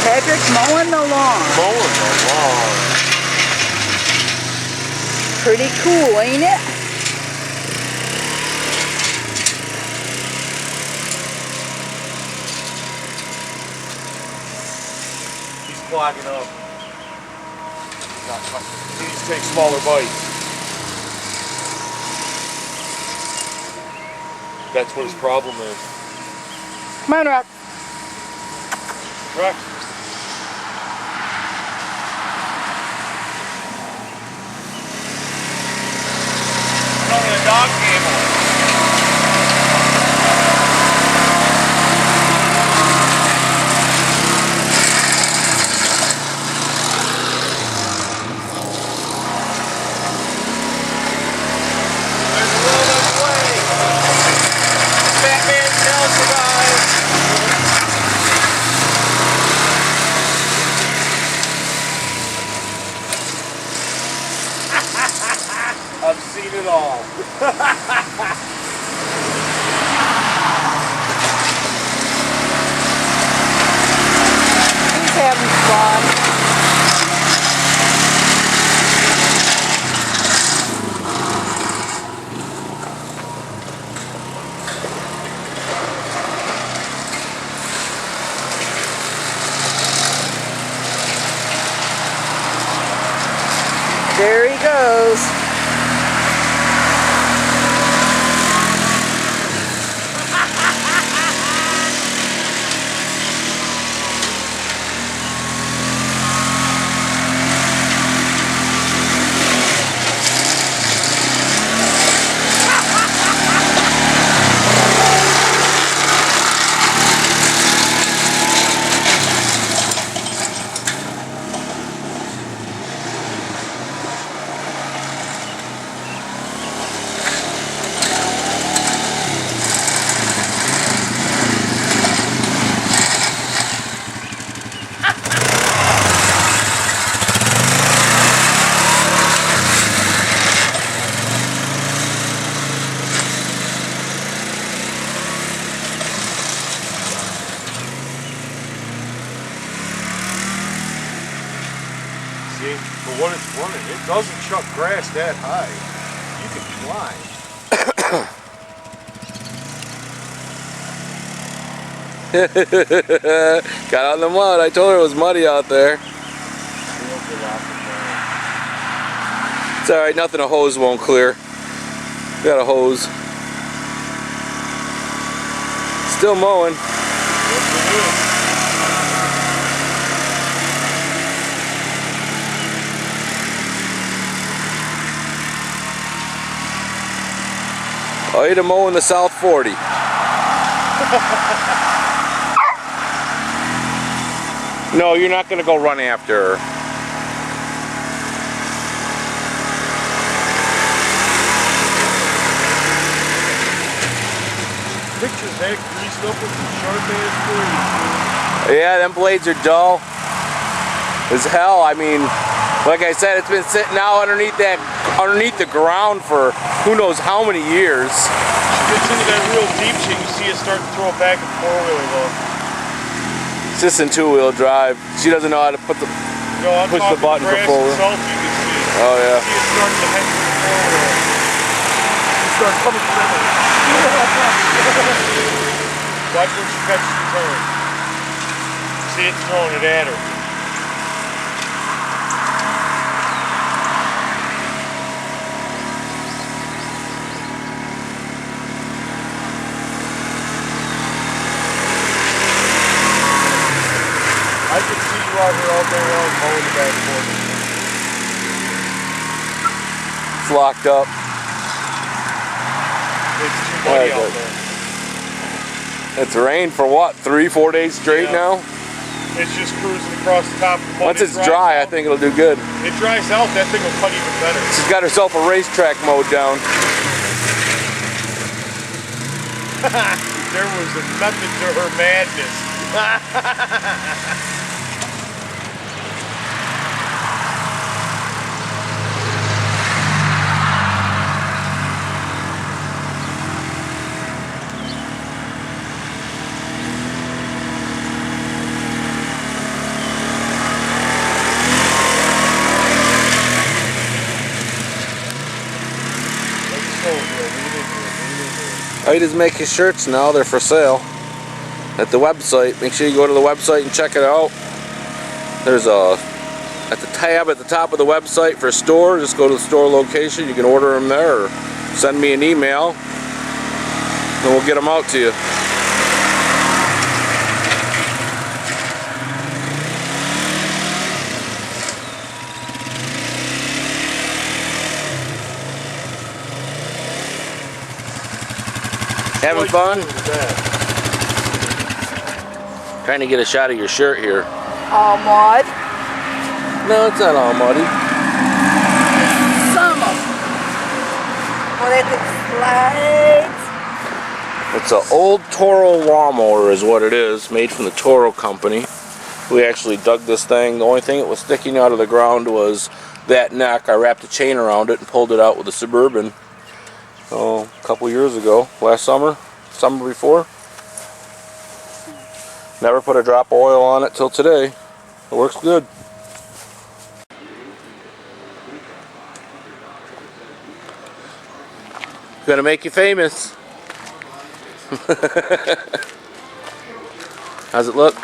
Patrick's mowing the lawn. Mowing the lawn. Pretty cool, ain't it? He's clogging up. He needs to take smaller bites. That's what his problem is. Come on, Rock. Rock. I'm in a dog table. There's a road on the way. Fat man shall survive. I've seen it all. He's having fun. There he goes. See, for what it's running, it doesn't chuck grass that high. You can climb. Got out in the mud. I told her it was muddy out there. It's alright, nothing a hose won't clear. Got a hose. Still mowing. I ate a mow in the South 40. No, you're not going to go run after her. Pictures that greased up with some sharp ass blades. Yeah, them blades are dull as hell. I mean, like I said, it's been sitting out underneath the ground for who knows how many years. She gets into that real deep shit, you see it start to throw it back in four-wheeler though. It's just in two-wheel drive. She doesn't know how to push the button for four-wheel. Itself, you can see it. Oh yeah. You see it start to head to the four-wheeler. You start coming together. Watch when she catches the turn. See it throwing it at her. I can see you out here all day long mowing the back corner. It's locked up. It's too muddy out there. It's rained for what, 3-4 days straight now? It's just cruising across the top of the mud. Once it's dry, I think it'll do good. It dries out, that thing will cut even better. She's got herself a racetrack mode down. There was a method to her madness. I just make his shirts now. They're for sale at the website. Make sure you go to the website and check it out. There's at the tab at the top of the website for store. Just go to the store location. You can order them there or send me an email and we'll get them out to you. Having fun? Trying to get a shot of your shirt here. All mud. No, it's not all muddy. Some of them. Well, they could slide. It's an old Toro lawnmower is what it is, made from the Toro company. We actually dug this thing. The only thing that was sticking out of the ground was that neck. I wrapped a chain around it and pulled it out with a Suburban. A couple years ago, last summer before. Never put a drop of oil on it till today. It works good. Gonna make you famous. How's it look?